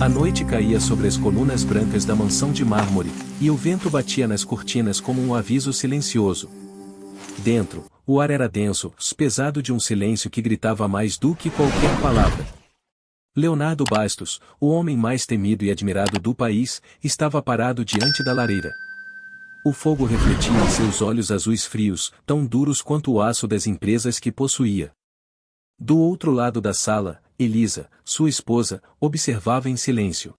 A noite caía sobre as colunas brancas da mansão de mármore, e o vento batia nas cortinas como um aviso silencioso. Dentro, o ar era denso, pesado de um silêncio que gritava mais do que qualquer palavra. Leonardo Bastos, o homem mais temido e admirado do país, estava parado diante da lareira. O fogo refletia em seus olhos azuis frios, tão duros quanto o aço das empresas que possuía. Do outro lado da sala, Elisa, sua esposa, observava em silêncio.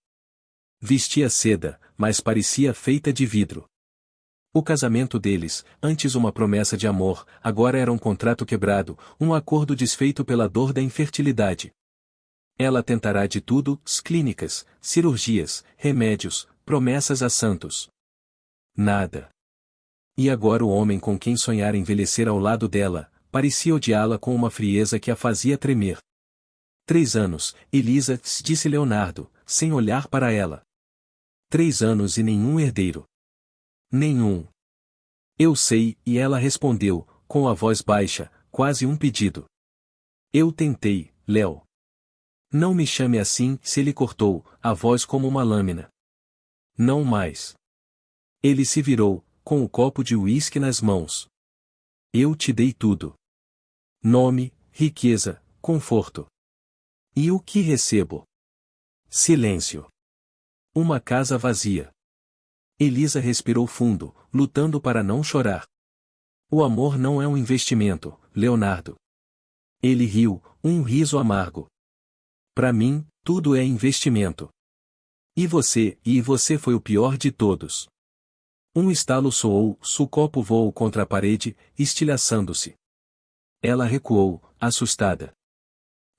Vestia seda, mas parecia feita de vidro. O casamento deles, antes uma promessa de amor, agora era um contrato quebrado, um acordo desfeito pela dor da infertilidade. Ela tentará de tudo, clínicas, cirurgias, remédios, promessas a santos. Nada. E agora o homem com quem sonhara envelhecer ao lado dela, parecia odiá-la com uma frieza que a fazia tremer. 3 anos, Elisa, disse Leonardo, sem olhar para ela. 3 anos e nenhum herdeiro. Nenhum. Eu sei, e ela respondeu, com a voz baixa, quase um pedido. Eu tentei, Léo. Não me chame assim, se ele cortou, a voz como uma lâmina. Não mais. Ele se virou, com o copo de uísque nas mãos. Eu te dei tudo. Nome, riqueza, conforto. E o que recebo? Silêncio. Uma casa vazia. Elisa respirou fundo, lutando para não chorar. O amor não é um investimento, Leonardo. Ele riu, um riso amargo. Para mim, tudo é investimento. E você foi o pior de todos. Um estalo soou, o copo voou contra a parede, estilhaçando-se. Ela recuou, assustada.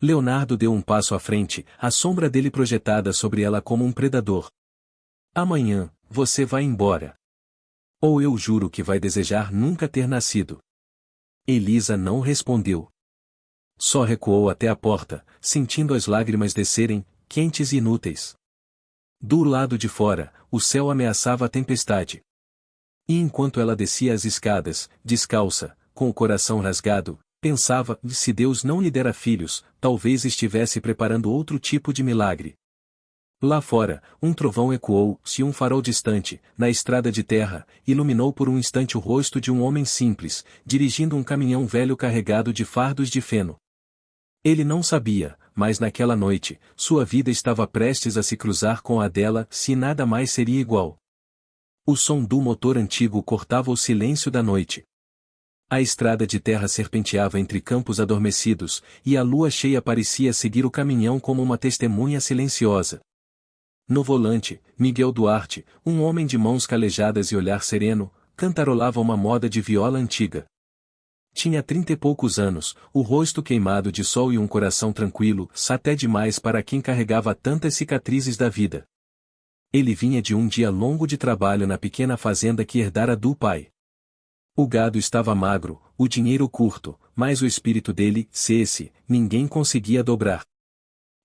Leonardo deu um passo à frente, a sombra dele projetada sobre ela como um predador. Amanhã, você vai embora. Ou eu juro que vai desejar nunca ter nascido. Elisa não respondeu. Só recuou até a porta, sentindo as lágrimas descerem, quentes e inúteis. Do lado de fora, o céu ameaçava a tempestade. E enquanto ela descia as escadas, descalça, com o coração rasgado, pensava, se Deus não lhe dera filhos, talvez estivesse preparando outro tipo de milagre. Lá fora, um trovão ecoou-se um farol distante, na estrada de terra, iluminou por um instante o rosto de um homem simples, dirigindo um caminhão velho carregado de fardos de feno. Ele não sabia, mas naquela noite, sua vida estava prestes a se cruzar com a dela, se nada mais seria igual. O som do motor antigo cortava o silêncio da noite. A estrada de terra serpenteava entre campos adormecidos, e a lua cheia parecia seguir o caminhão como uma testemunha silenciosa. No volante, Miguel Duarte, um homem de mãos calejadas e olhar sereno, cantarolava uma moda de viola antiga. Tinha 30 e poucos anos, o rosto queimado de sol e um coração tranquilo, até demais para quem carregava tantas cicatrizes da vida. Ele vinha de um dia longo de trabalho na pequena fazenda que herdara do pai. O gado estava magro, o dinheiro curto, mas o espírito dele, ninguém conseguia dobrar.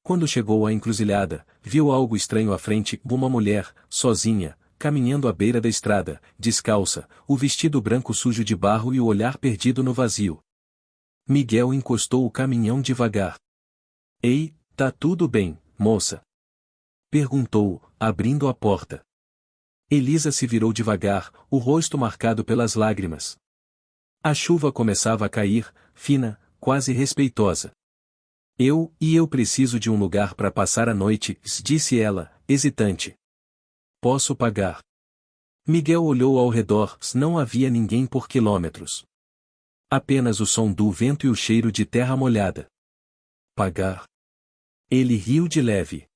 Quando chegou à encruzilhada, viu algo estranho à frente, uma mulher, sozinha, caminhando à beira da estrada, descalça, o vestido branco sujo de barro e o olhar perdido no vazio. Miguel encostou o caminhão devagar. Ei, tá tudo bem, moça? Perguntou, abrindo a porta. Elisa se virou devagar, o rosto marcado pelas lágrimas. A chuva começava a cair, fina, quase respeitosa. Eu preciso de um lugar para passar a noite, disse ela, hesitante. Posso pagar. Miguel olhou ao redor, não havia ninguém por quilômetros. Apenas o som do vento e o cheiro de terra molhada. Pagar? Ele riu de leve.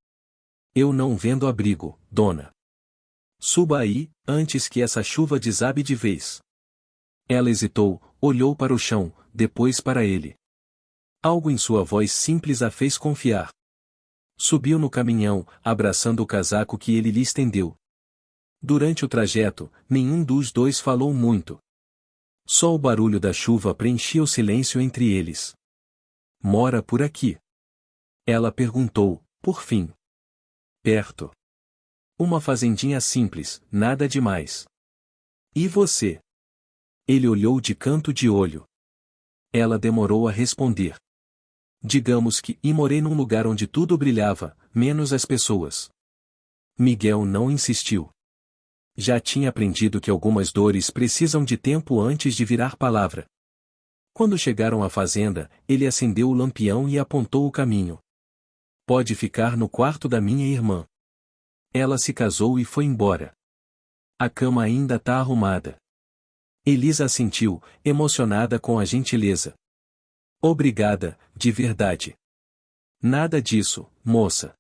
Eu não vendo abrigo, dona. Suba aí, antes que essa chuva desabe de vez. Ela hesitou, olhou para o chão, depois para ele. Algo em sua voz simples a fez confiar. Subiu no caminhão, abraçando o casaco que ele lhe estendeu. Durante o trajeto, nenhum dos dois falou muito. Só o barulho da chuva preenchia o silêncio entre eles. Mora por aqui? Ela perguntou, por fim. Perto. Uma fazendinha simples, nada demais. E você? Ele olhou de canto de olho. Ela demorou a responder. Digamos que, e morei num lugar onde tudo brilhava, menos as pessoas. Miguel não insistiu. Já tinha aprendido que algumas dores precisam de tempo antes de virar palavra. Quando chegaram à fazenda, ele acendeu o lampião e apontou o caminho. Pode ficar no quarto da minha irmã. Ela se casou e foi embora. A cama ainda tá arrumada. Elisa assentiu, emocionada com a gentileza. Obrigada, de verdade. Nada disso, moça.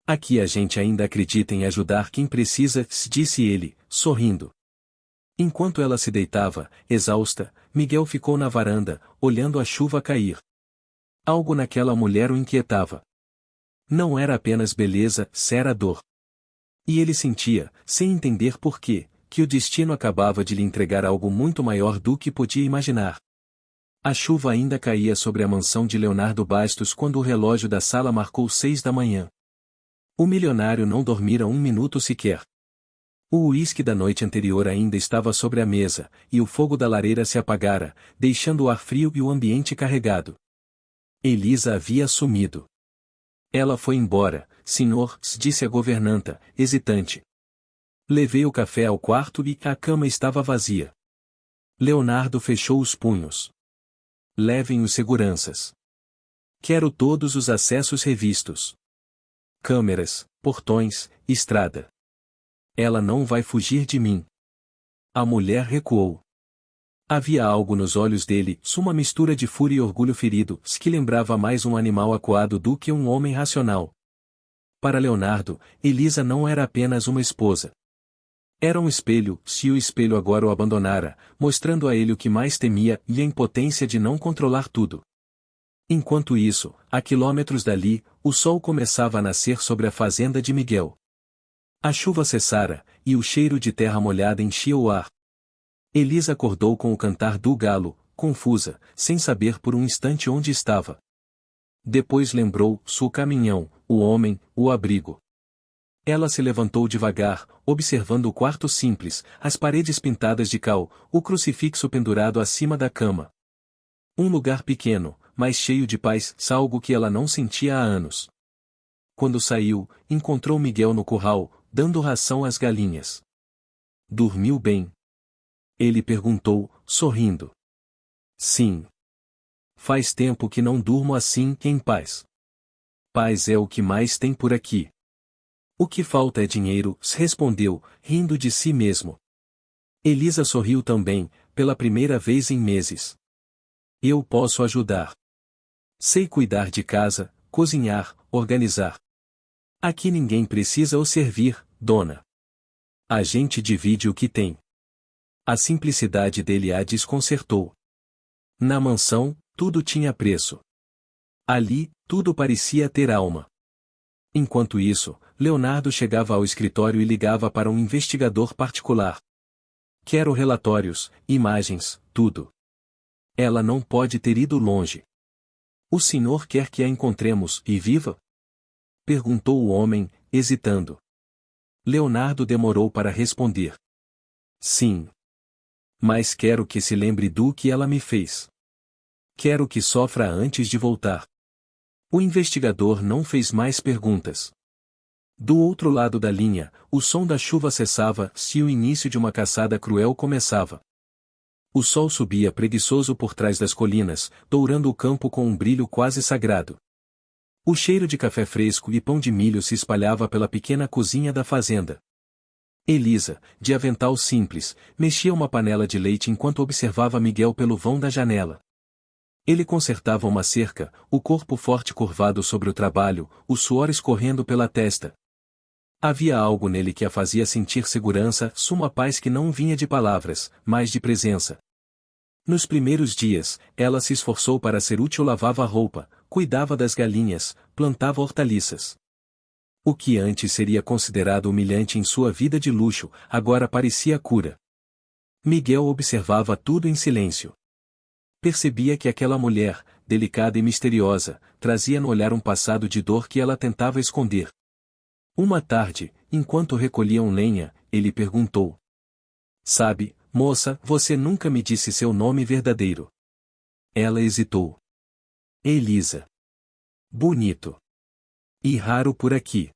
Aqui a gente ainda acredita em ajudar quem precisa, disse ele, sorrindo. Enquanto ela se deitava, exausta, Miguel ficou na varanda, olhando a chuva cair. Algo naquela mulher o inquietava. Não era apenas beleza, era dor. E ele sentia, sem entender por quê, que o destino acabava de lhe entregar algo muito maior do que podia imaginar. A chuva ainda caía sobre a mansão de Leonardo Bastos quando o relógio da sala marcou 6 da manhã. O milionário não dormira um minuto sequer. O uísque da noite anterior ainda estava sobre a mesa, e o fogo da lareira se apagara, deixando o ar frio e o ambiente carregado. Elisa havia sumido. Ela foi embora, senhor, disse a governanta, hesitante. Levei o café ao quarto e a cama estava vazia. Leonardo fechou os punhos. Levem os seguranças. Quero todos os acessos revistos. Câmeras, portões, estrada. Ela não vai fugir de mim. A mulher recuou. Havia algo nos olhos dele, uma mistura de fúria e orgulho ferido, que lembrava mais um animal acuado do que um homem racional. Para Leonardo, Elisa não era apenas uma esposa. Era um espelho, se o espelho agora o abandonara, mostrando a ele o que mais temia e a impotência de não controlar tudo. Enquanto isso, a quilômetros dali, o sol começava a nascer sobre a fazenda de Miguel. A chuva cessara, e o cheiro de terra molhada enchia o ar. Elisa acordou com o cantar do galo, confusa, sem saber por um instante onde estava. Depois lembrou, o caminhão, o homem, o abrigo. Ela se levantou devagar, observando o quarto simples, as paredes pintadas de cal, o crucifixo pendurado acima da cama. Um lugar pequeno, mas cheio de paz, algo que ela não sentia há anos. Quando saiu, encontrou Miguel no curral, dando ração às galinhas. Dormiu bem? Ele perguntou, sorrindo. Sim. Faz tempo que não durmo assim, em paz. Paz é o que mais tem por aqui. O que falta é dinheiro, respondeu, rindo de si mesmo. Elisa sorriu também, pela primeira vez em meses. Eu posso ajudar. Sei cuidar de casa, cozinhar, organizar. Aqui ninguém precisa o servir, dona. A gente divide o que tem. A simplicidade dele a desconcertou. Na mansão, tudo tinha preço. Ali, tudo parecia ter alma. Enquanto isso, Leonardo chegava ao escritório e ligava para um investigador particular. Quero relatórios, imagens, tudo. Ela não pode ter ido longe. O senhor quer que a encontremos, e viva? Perguntou o homem, hesitando. Leonardo demorou para responder. Sim. Mas quero que se lembre do que ela me fez. Quero que sofra antes de voltar. O investigador não fez mais perguntas. Do outro lado da linha, o som da chuva cessava, se o início de uma caçada cruel começava. O sol subia preguiçoso por trás das colinas, dourando o campo com um brilho quase sagrado. O cheiro de café fresco e pão de milho se espalhava pela pequena cozinha da fazenda. Elisa, de avental simples, mexia uma panela de leite enquanto observava Miguel pelo vão da janela. Ele consertava uma cerca, o corpo forte curvado sobre o trabalho, o suor escorrendo pela testa. Havia algo nele que a fazia sentir segurança, uma paz que não vinha de palavras, mas de presença. Nos primeiros dias, ela se esforçou para ser útil, lavava a roupa, cuidava das galinhas, plantava hortaliças. O que antes seria considerado humilhante em sua vida de luxo, agora parecia cura. Miguel observava tudo em silêncio. Percebia que aquela mulher, delicada e misteriosa, trazia no olhar um passado de dor que ela tentava esconder. Uma tarde, enquanto recolhiam lenha, ele perguntou. Sabe, moça, você nunca me disse seu nome verdadeiro. Ela hesitou. Elisa. Bonito. E raro por aqui.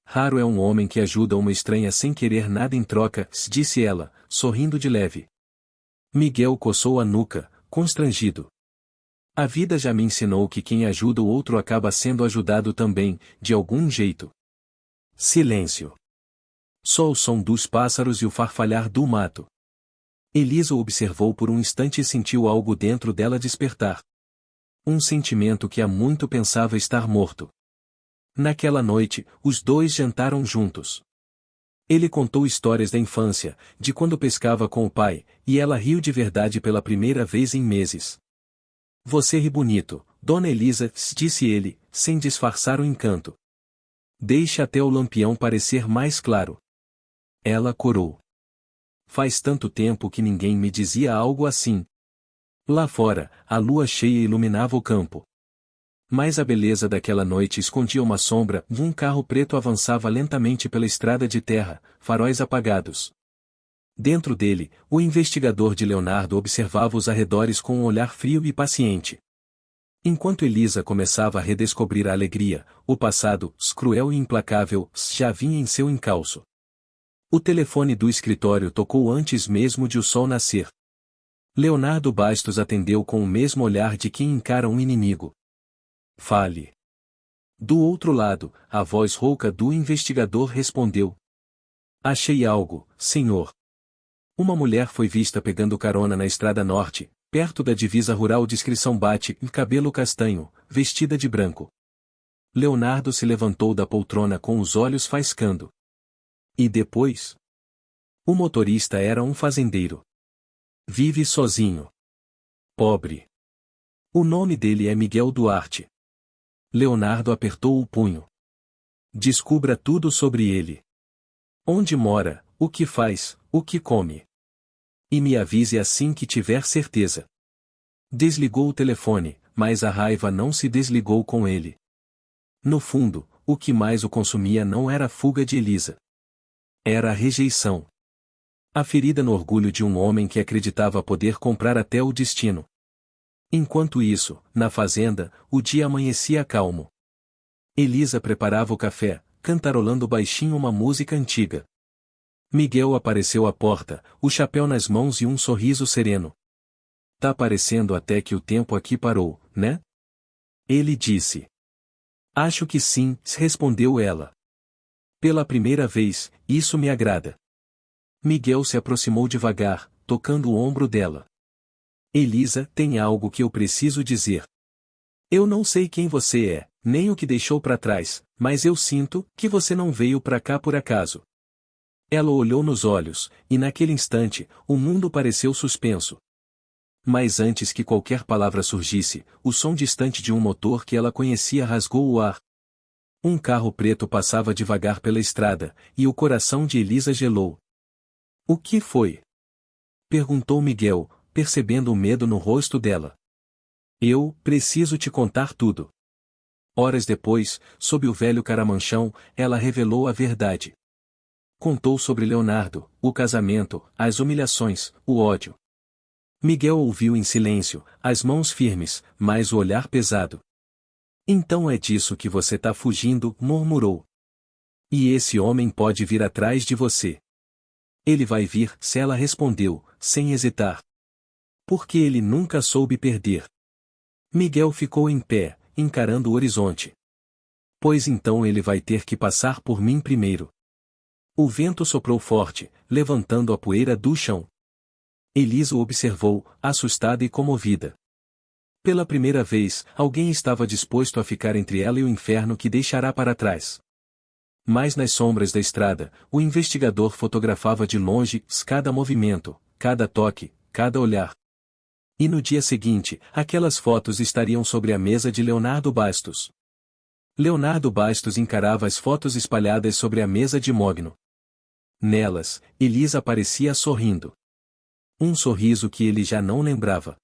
Raro é um homem que ajuda uma estranha sem querer nada em troca, disse ela, sorrindo de leve. Miguel coçou a nuca, constrangido. A vida já me ensinou que quem ajuda o outro acaba sendo ajudado também, de algum jeito. Silêncio. Só o som dos pássaros e o farfalhar do mato. Elisa o observou por um instante e sentiu algo dentro dela despertar. Um sentimento que há muito pensava estar morto. Naquela noite, os dois jantaram juntos. Ele contou histórias da infância, de quando pescava com o pai, e ela riu de verdade pela primeira vez em meses. Você ri bonito, Dona Elisa, disse ele, sem disfarçar o encanto. Deixe até o lampião parecer mais claro. Ela corou. Faz tanto tempo que ninguém me dizia algo assim. Lá fora, a lua cheia iluminava o campo. Mas a beleza daquela noite escondia uma sombra, e um carro preto avançava lentamente pela estrada de terra, faróis apagados. Dentro dele, o investigador de Leonardo observava os arredores com um olhar frio e paciente. Enquanto Elisa começava a redescobrir a alegria, o passado, cruel e implacável, já vinha em seu encalço. O telefone do escritório tocou antes mesmo de o sol nascer. Leonardo Bastos atendeu com o mesmo olhar de quem encara um inimigo. Fale. Do outro lado, a voz rouca do investigador respondeu. Achei algo, senhor. Uma mulher foi vista pegando carona na estrada norte, perto da divisa rural. Descrição bate, cabelo castanho, vestida de branco. Leonardo se levantou da poltrona com os olhos faiscando. E depois? O motorista era um fazendeiro. Vive sozinho. Pobre. O nome dele é Miguel Duarte. Leonardo apertou o punho. Descubra tudo sobre ele. Onde mora, o que faz, o que come. E me avise assim que tiver certeza. Desligou o telefone, mas a raiva não se desligou com ele. No fundo, o que mais o consumia não era a fuga de Elisa. Era a rejeição. A ferida no orgulho de um homem que acreditava poder comprar até o destino. Enquanto isso, na fazenda, o dia amanhecia calmo. Elisa preparava o café, cantarolando baixinho uma música antiga. Miguel apareceu à porta, o chapéu nas mãos e um sorriso sereno. Tá parecendo até que o tempo aqui parou, né? Ele disse. Acho que sim, respondeu ela. Pela primeira vez, isso me agrada. Miguel se aproximou devagar, tocando o ombro dela. Elisa, tem algo que eu preciso dizer. Eu não sei quem você é, nem o que deixou para trás, mas eu sinto que você não veio para cá por acaso. Ela o olhou nos olhos, e naquele instante, o mundo pareceu suspenso. Mas antes que qualquer palavra surgisse, o som distante de um motor que ela conhecia rasgou o ar. Um carro preto passava devagar pela estrada, e o coração de Elisa gelou. O que foi? Perguntou Miguel, percebendo o medo no rosto dela. Eu preciso te contar tudo. Horas depois, sob o velho caramanchão, ela revelou a verdade. Contou sobre Leonardo, o casamento, as humilhações, o ódio. Miguel ouviu em silêncio, as mãos firmes, mas o olhar pesado. Então é disso que você tá fugindo, murmurou. E esse homem pode vir atrás de você. Ele vai vir, se ela respondeu, sem hesitar. Porque ele nunca soube perder. Miguel ficou em pé, encarando o horizonte. Pois então ele vai ter que passar por mim primeiro. O vento soprou forte, levantando a poeira do chão. Elisa o observou, assustada e comovida. Pela primeira vez, alguém estava disposto a ficar entre ela e o inferno que deixará para trás. Mas nas sombras da estrada, o investigador fotografava de longe cada movimento, cada toque, cada olhar. E no dia seguinte, aquelas fotos estariam sobre a mesa de Leonardo Bastos. Leonardo Bastos encarava as fotos espalhadas sobre a mesa de Mogno. Nelas, Elisa aparecia sorrindo. Um sorriso que ele já não lembrava.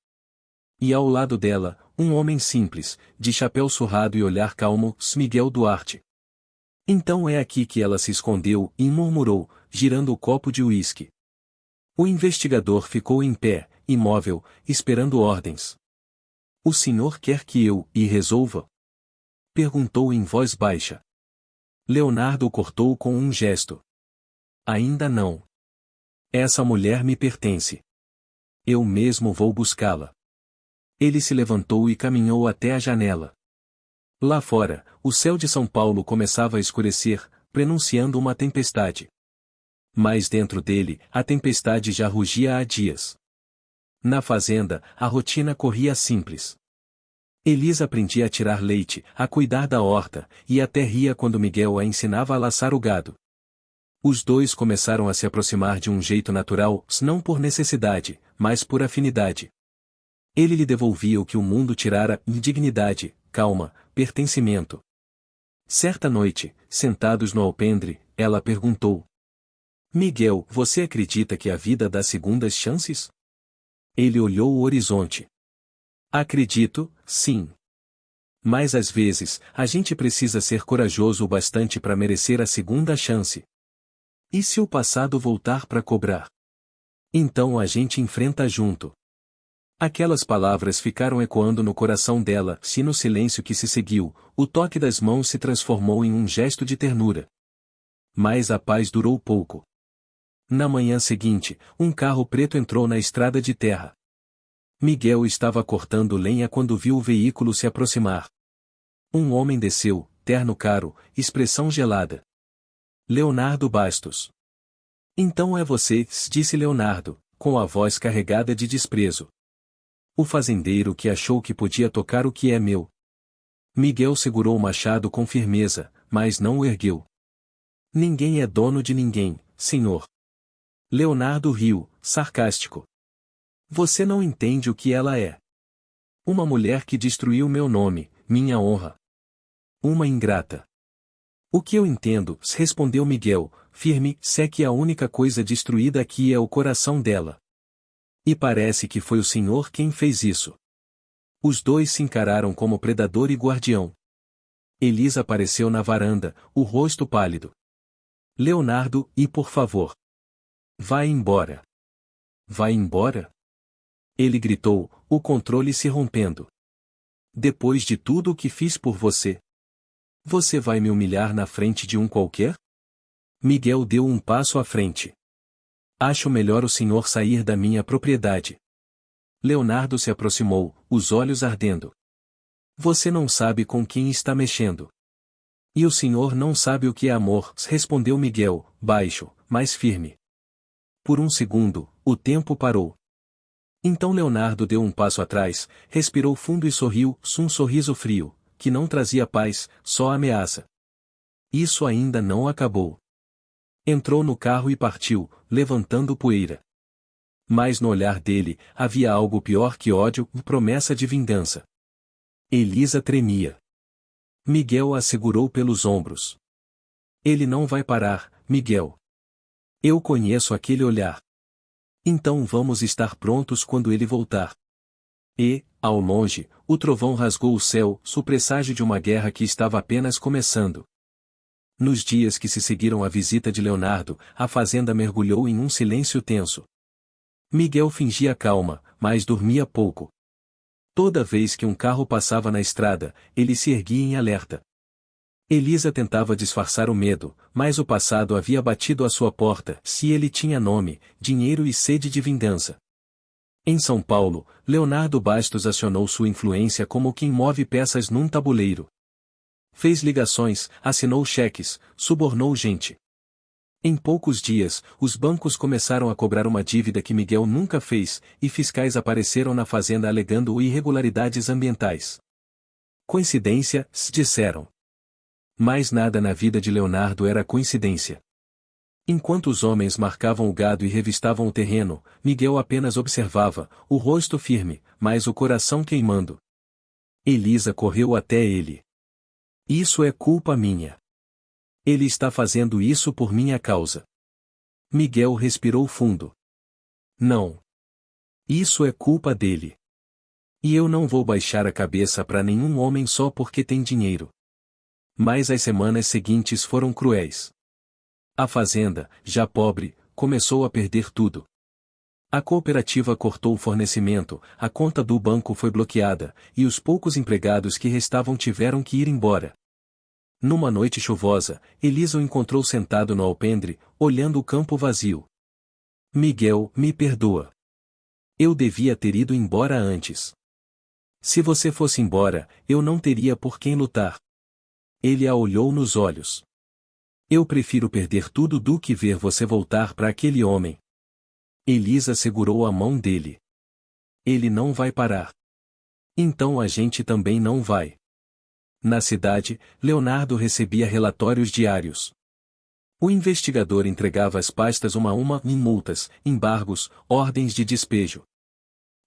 E ao lado dela, um homem simples, de chapéu surrado e olhar calmo, Miguel Duarte. Então é aqui que ela se escondeu, e murmurou, girando o copo de uísque. O investigador ficou em pé, imóvel, esperando ordens. O senhor quer que eu resolva? Perguntou em voz baixa. Leonardo o cortou com um gesto. Ainda não. Essa mulher me pertence. Eu mesmo vou buscá-la. Ele se levantou e caminhou até a janela. Lá fora, o céu de São Paulo começava a escurecer, prenunciando uma tempestade. Mas dentro dele, a tempestade já rugia há dias. Na fazenda, a rotina corria simples. Elisa aprendia a tirar leite, a cuidar da horta, e até ria quando Miguel a ensinava a laçar o gado. Os dois começaram a se aproximar de um jeito natural, não por necessidade, mas por afinidade. Ele lhe devolvia o que o mundo tirara: indignidade, calma, pertencimento. Certa noite, sentados no alpendre, ela perguntou: Miguel, você acredita que a vida dá segundas chances? Ele olhou o horizonte. Acredito, sim. Mas às vezes, a gente precisa ser corajoso o bastante para merecer a segunda chance. E se o passado voltar para cobrar? Então a gente enfrenta junto. Aquelas palavras ficaram ecoando no coração dela, e no silêncio que se seguiu, o toque das mãos se transformou em um gesto de ternura. Mas a paz durou pouco. Na manhã seguinte, um carro preto entrou na estrada de terra. Miguel estava cortando lenha quando viu o veículo se aproximar. Um homem desceu, terno caro, expressão gelada. Leonardo Bastos. Então é você, disse Leonardo, com a voz carregada de desprezo. O fazendeiro que achou que podia tocar o que é meu. Miguel segurou o machado com firmeza, mas não o ergueu. Ninguém é dono de ninguém, senhor. Leonardo riu, sarcástico. Você não entende o que ela é. Uma mulher que destruiu meu nome, minha honra. Uma ingrata. O que eu entendo, respondeu Miguel, firme, se é que a única coisa destruída aqui é o coração dela. E parece que foi o senhor quem fez isso. Os dois se encararam como predador e guardião. Elisa apareceu na varanda, o rosto pálido. Leonardo, e por favor. Vai embora. Vai embora? Ele gritou, o controle se rompendo. Depois de tudo o que fiz por você. Você vai me humilhar na frente de um qualquer? Miguel deu um passo à frente. Acho melhor o senhor sair da minha propriedade. Leonardo se aproximou, os olhos ardendo. Você não sabe com quem está mexendo. E o senhor não sabe o que é amor, respondeu Miguel, baixo, mas firme. Por um segundo, o tempo parou. Então Leonardo deu um passo atrás, respirou fundo e sorriu, um sorriso frio, que não trazia paz, só ameaça. Isso ainda não acabou. Entrou no carro e partiu, levantando poeira. Mas no olhar dele, havia algo pior que ódio, promessa de vingança. Elisa tremia. Miguel a segurou pelos ombros. Ele não vai parar, Miguel. Eu conheço aquele olhar. Então vamos estar prontos quando ele voltar. E, ao longe, o trovão rasgou o céu, o presságio de uma guerra que estava apenas começando. Nos dias que se seguiram à visita de Leonardo, a fazenda mergulhou em um silêncio tenso. Miguel fingia calma, mas dormia pouco. Toda vez que um carro passava na estrada, ele se erguia em alerta. Elisa tentava disfarçar o medo, mas o passado havia batido à sua porta, se ele tinha nome, dinheiro e sede de vingança. Em São Paulo, Leonardo Bastos acionou sua influência como quem move peças num tabuleiro. Fez ligações, assinou cheques, subornou gente. Em poucos dias, os bancos começaram a cobrar uma dívida que Miguel nunca fez, e fiscais apareceram na fazenda alegando irregularidades ambientais. Coincidência, disseram. Mas nada na vida de Leonardo era coincidência. Enquanto os homens marcavam o gado e revistavam o terreno, Miguel apenas observava, o rosto firme, mas o coração queimando. Elisa correu até ele. Isso é culpa minha. Ele está fazendo isso por minha causa. Miguel respirou fundo. Não. Isso é culpa dele. E eu não vou baixar a cabeça para nenhum homem só porque tem dinheiro. Mas as semanas seguintes foram cruéis. A fazenda, já pobre, começou a perder tudo. A cooperativa cortou o fornecimento, a conta do banco foi bloqueada, e os poucos empregados que restavam tiveram que ir embora. Numa noite chuvosa, Elisa o encontrou sentado no alpendre, olhando o campo vazio. Miguel, me perdoa. Eu devia ter ido embora antes. Se você fosse embora, eu não teria por quem lutar. Ele a olhou nos olhos. Eu prefiro perder tudo do que ver você voltar para aquele homem. Elisa segurou a mão dele. Ele não vai parar. Então a gente também não vai. Na cidade, Leonardo recebia relatórios diários. O investigador entregava as pastas uma a uma em multas, embargos, ordens de despejo.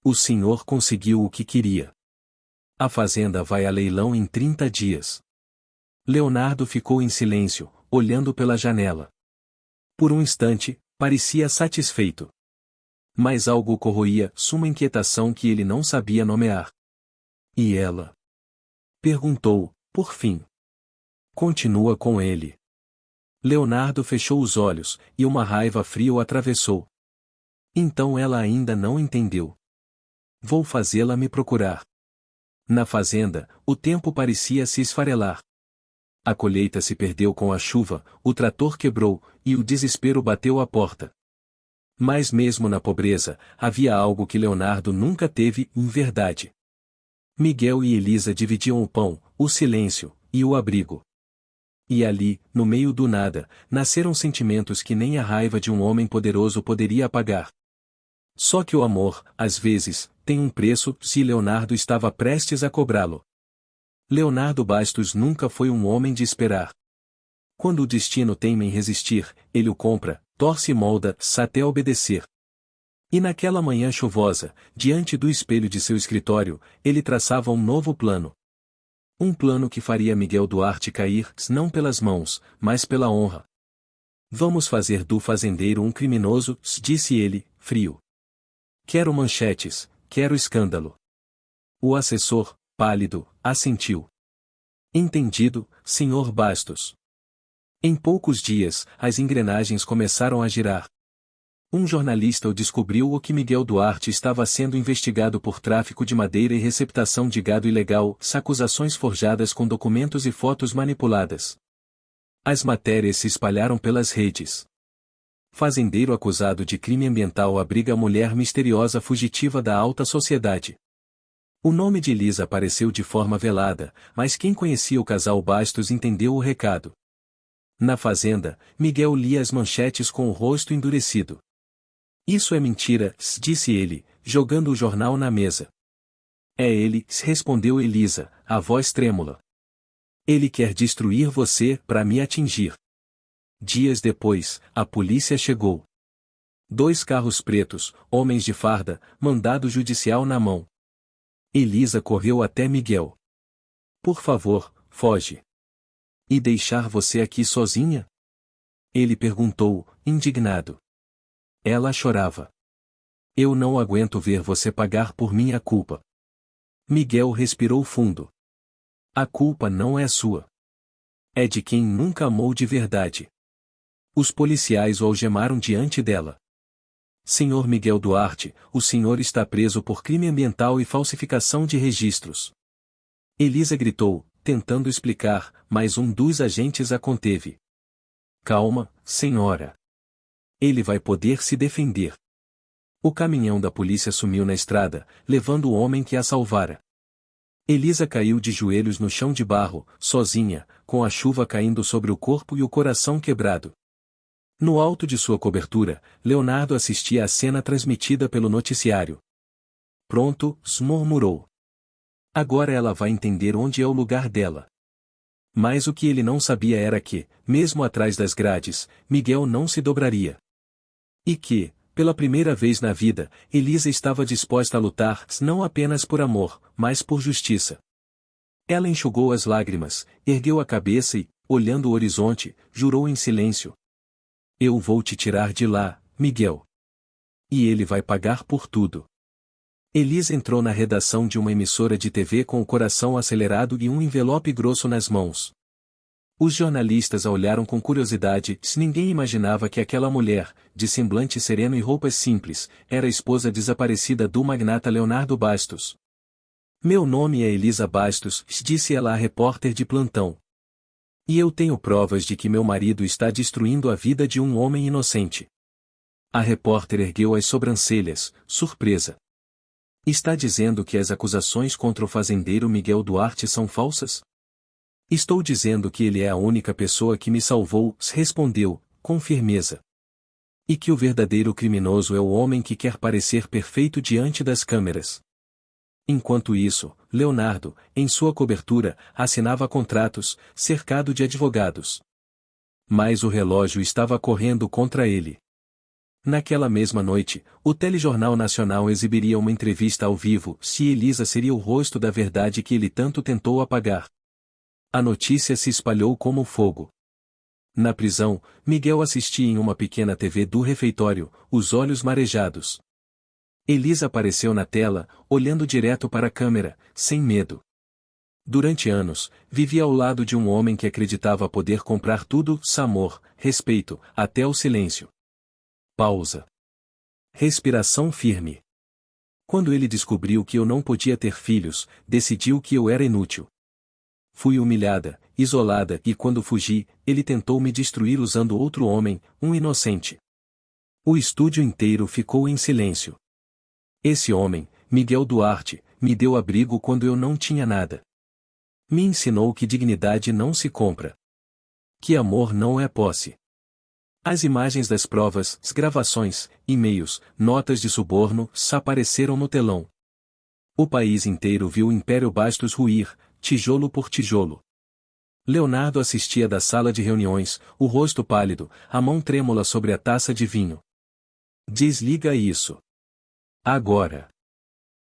O senhor conseguiu o que queria. A fazenda vai a leilão em 30 dias. Leonardo ficou em silêncio, olhando pela janela. Por um instante, parecia satisfeito. Mas algo corroía sua inquietação que ele não sabia nomear. E ela? Perguntou, por fim. Continua com ele. Leonardo fechou os olhos, e uma raiva fria o atravessou. Então ela ainda não entendeu. Vou fazê-la me procurar. Na fazenda, o tempo parecia se esfarelar. A colheita se perdeu com a chuva, o trator quebrou, e o desespero bateu à porta. Mas mesmo na pobreza, havia algo que Leonardo nunca teve, em verdade. Miguel e Elisa dividiam o pão, o silêncio, e o abrigo. E ali, no meio do nada, nasceram sentimentos que nem a raiva de um homem poderoso poderia apagar. Só que o amor, às vezes, tem um preço, se Leonardo estava prestes a cobrá-lo. Leonardo Bastos nunca foi um homem de esperar. Quando o destino teima em resistir, ele o compra, torce e molda, até obedecer. E naquela manhã chuvosa, diante do espelho de seu escritório, ele traçava um novo plano. Um plano que faria Miguel Duarte cair, não pelas mãos, mas pela honra. Vamos fazer do fazendeiro um criminoso, disse ele, frio. Quero manchetes, quero escândalo. O assessor, pálido, assentiu. Entendido, senhor Bastos. Em poucos dias, as engrenagens começaram a girar. Um jornalista o descobriu o que Miguel Duarte estava sendo investigado por tráfico de madeira e receptação de gado ilegal, acusações forjadas com documentos e fotos manipuladas. As matérias se espalharam pelas redes. Fazendeiro acusado de crime ambiental abriga mulher misteriosa fugitiva da alta sociedade. O nome de Elisa apareceu de forma velada, mas quem conhecia o casal Bastos entendeu o recado. Na fazenda, Miguel lia as manchetes com o rosto endurecido. Isso é mentira, disse ele, jogando o jornal na mesa. É ele, respondeu Elisa, a voz trêmula. Ele quer destruir você, para me atingir. Dias depois, a polícia chegou. 2 carros pretos, homens de farda, mandado judicial na mão. Elisa correu até Miguel. Por favor, foge. E deixar você aqui sozinha? Ele perguntou, indignado. Ela chorava. Eu não aguento ver você pagar por minha culpa. Miguel respirou fundo. A culpa não é sua. É de quem nunca amou de verdade. Os policiais o algemaram diante dela. Senhor Miguel Duarte, o senhor está preso por crime ambiental e falsificação de registros. Elisa gritou, tentando explicar, mas um dos agentes a conteve. Calma, senhora. Ele vai poder se defender. O caminhão da polícia sumiu na estrada, levando o homem que a salvara. Elisa caiu de joelhos no chão de barro, sozinha, com a chuva caindo sobre o corpo e o coração quebrado. No alto de sua cobertura, Leonardo assistia à cena transmitida pelo noticiário. Pronto, murmurou. Agora ela vai entender onde é o lugar dela. Mas o que ele não sabia era que, mesmo atrás das grades, Miguel não se dobraria. E que, pela primeira vez na vida, Elisa estava disposta a lutar não apenas por amor, mas por justiça. Ela enxugou as lágrimas, ergueu a cabeça e, olhando o horizonte, jurou em silêncio. Eu vou te tirar de lá, Miguel. E ele vai pagar por tudo. Elisa entrou na redação de uma emissora de TV com o coração acelerado e um envelope grosso nas mãos. Os jornalistas a olharam com curiosidade, se ninguém imaginava que aquela mulher, de semblante sereno e roupas simples, era a esposa desaparecida do magnata Leonardo Bastos. Meu nome é Elisa Bastos, disse ela à repórter de plantão. E eu tenho provas de que meu marido está destruindo a vida de um homem inocente. A repórter ergueu as sobrancelhas, surpresa. Está dizendo que as acusações contra o fazendeiro Miguel Duarte são falsas? Estou dizendo que ele é a única pessoa que me salvou, respondeu, com firmeza. E que o verdadeiro criminoso é o homem que quer parecer perfeito diante das câmeras. Enquanto isso, Leonardo, em sua cobertura, assinava contratos, cercado de advogados. Mas o relógio estava correndo contra ele. Naquela mesma noite, o Telejornal Nacional exibiria uma entrevista ao vivo se Elisa seria o rosto da verdade que ele tanto tentou apagar. A notícia se espalhou como fogo. Na prisão, Miguel assistia em uma pequena TV do refeitório, os olhos marejados. Elisa apareceu na tela, olhando direto para a câmera, sem medo. Durante anos, vivia ao lado de um homem que acreditava poder comprar tudo, amor, respeito, até o silêncio. Pausa. Respiração firme. Quando ele descobriu que eu não podia ter filhos, decidiu que eu era inútil. Fui humilhada, isolada e quando fugi, ele tentou me destruir usando outro homem, um inocente. O estúdio inteiro ficou em silêncio. Esse homem, Miguel Duarte, me deu abrigo quando eu não tinha nada. Me ensinou que dignidade não se compra. Que amor não é posse. As imagens das provas, as gravações, e-mails, notas de suborno, apareceram no telão. O país inteiro viu o Império Bastos ruir, tijolo por tijolo. Leonardo assistia da sala de reuniões, o rosto pálido, a mão trêmula sobre a taça de vinho. Desliga isso. Agora.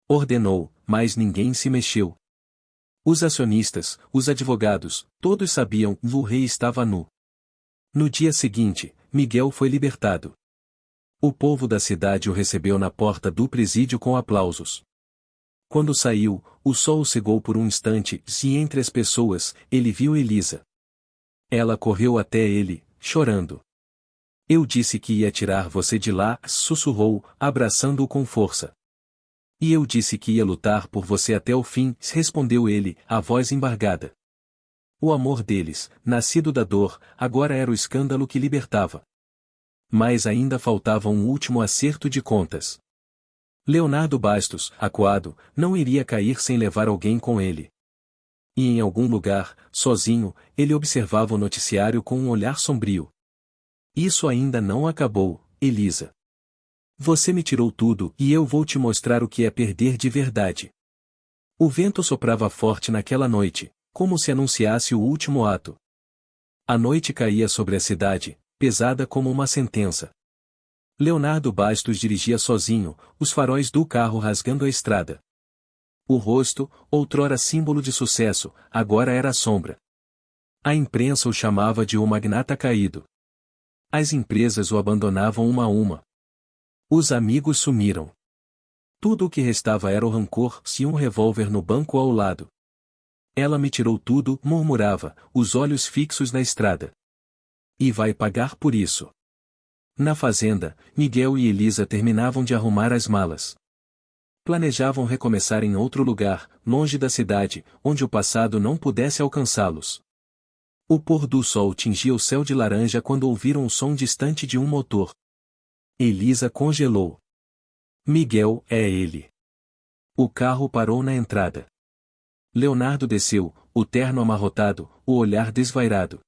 Ordenou, mas ninguém se mexeu. Os acionistas, os advogados, todos sabiam que o rei estava nu. No dia seguinte, Miguel foi libertado. O povo da cidade o recebeu na porta do presídio com aplausos. Quando saiu, o sol cegou por um instante e entre as pessoas, ele viu Elisa. Ela correu até ele, chorando. Eu disse que ia tirar você de lá, sussurrou, abraçando-o com força. E eu disse que ia lutar por você até o fim, respondeu ele, a voz embargada. O amor deles, nascido da dor, agora era o escândalo que libertava. Mas ainda faltava um último acerto de contas. Leonardo Bastos, acuado, não iria cair sem levar alguém com ele. E em algum lugar, sozinho, ele observava o noticiário com um olhar sombrio. Isso ainda não acabou, Elisa. Você me tirou tudo e eu vou te mostrar o que é perder de verdade. O vento soprava forte naquela noite, como se anunciasse o último ato. A noite caía sobre a cidade, pesada como uma sentença. Leonardo Bastos dirigia sozinho, os faróis do carro rasgando a estrada. O rosto, outrora símbolo de sucesso, agora era sombra. A imprensa o chamava de o magnata caído. As empresas o abandonavam uma a uma. Os amigos sumiram. Tudo o que restava era o rancor e um revólver no banco ao lado. Ela me tirou tudo, murmurava, os olhos fixos na estrada. E vai pagar por isso. Na fazenda, Miguel e Elisa terminavam de arrumar as malas. Planejavam recomeçar em outro lugar, longe da cidade, onde o passado não pudesse alcançá-los. O pôr do sol tingia o céu de laranja quando ouviram o som distante de um motor. Elisa congelou. Miguel, é ele. O carro parou na entrada. Leonardo desceu, o terno amarrotado, o olhar desvairado.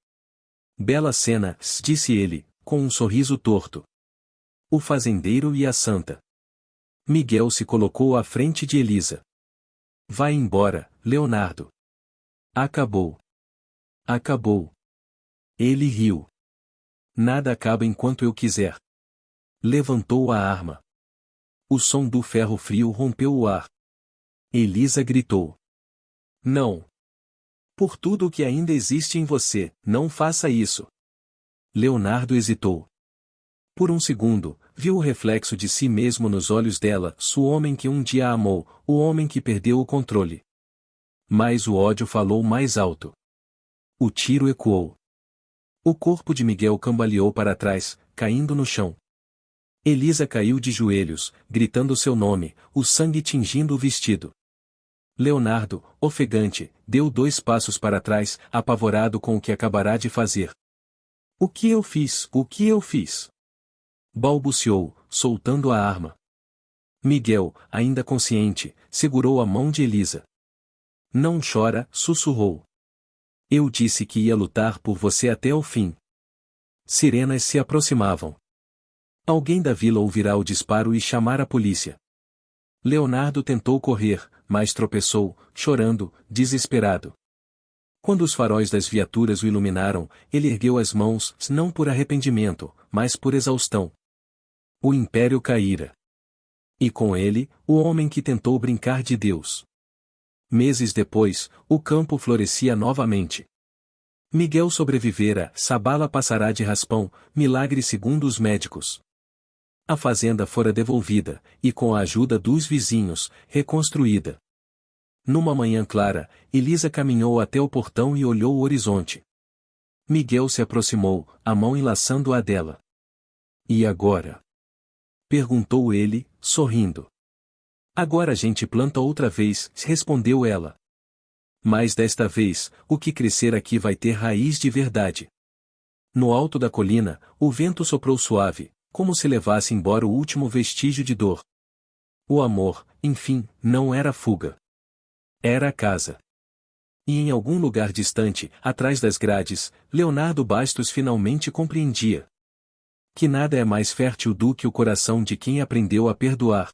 Bela cena, disse ele, com um sorriso torto. O fazendeiro e a santa. Miguel se colocou à frente de Elisa. Vai embora, Leonardo. Acabou. Acabou. Ele riu. Nada acaba enquanto eu quiser. Levantou a arma. O som do ferro frio rompeu o ar. Elisa gritou. Não. Por tudo o que ainda existe em você, não faça isso. Leonardo hesitou. Por um segundo, viu o reflexo de si mesmo nos olhos dela, o homem que um dia a amou, o homem que perdeu o controle. Mas o ódio falou mais alto. O tiro ecoou. O corpo de Miguel cambaleou para trás, caindo no chão. Elisa caiu de joelhos, gritando seu nome, o sangue tingindo o vestido. Leonardo, ofegante, deu 2 passos para trás, apavorado com o que acabará de fazer. O que eu fiz? O que eu fiz? Balbuciou, soltando a arma. Miguel, ainda consciente, segurou a mão de Elisa. Não chora, sussurrou. Eu disse que ia lutar por você até o fim. Sirenas se aproximavam. Alguém da vila ouvirá o disparo e chamar a polícia. Leonardo tentou correr, mas tropeçou, chorando, desesperado. Quando os faróis das viaturas o iluminaram, ele ergueu as mãos, não por arrependimento, mas por exaustão. O império caíra. E com ele, o homem que tentou brincar de Deus. Meses depois, o campo florescia novamente. Miguel sobrevivera, Sabala passará de raspão, milagre segundo os médicos. A fazenda fora devolvida, e com a ajuda dos vizinhos, reconstruída. Numa manhã clara, Elisa caminhou até o portão e olhou o horizonte. Miguel se aproximou, a mão enlaçando a dela. E agora? Perguntou ele, sorrindo. Agora a gente planta outra vez, respondeu ela. Mas desta vez, o que crescer aqui vai ter raiz de verdade. No alto da colina, o vento soprou suave, como se levasse embora o último vestígio de dor. O amor, enfim, não era fuga. Era a casa. E em algum lugar distante, atrás das grades, Leonardo Bastos finalmente compreendia que nada é mais fértil do que o coração de quem aprendeu a perdoar.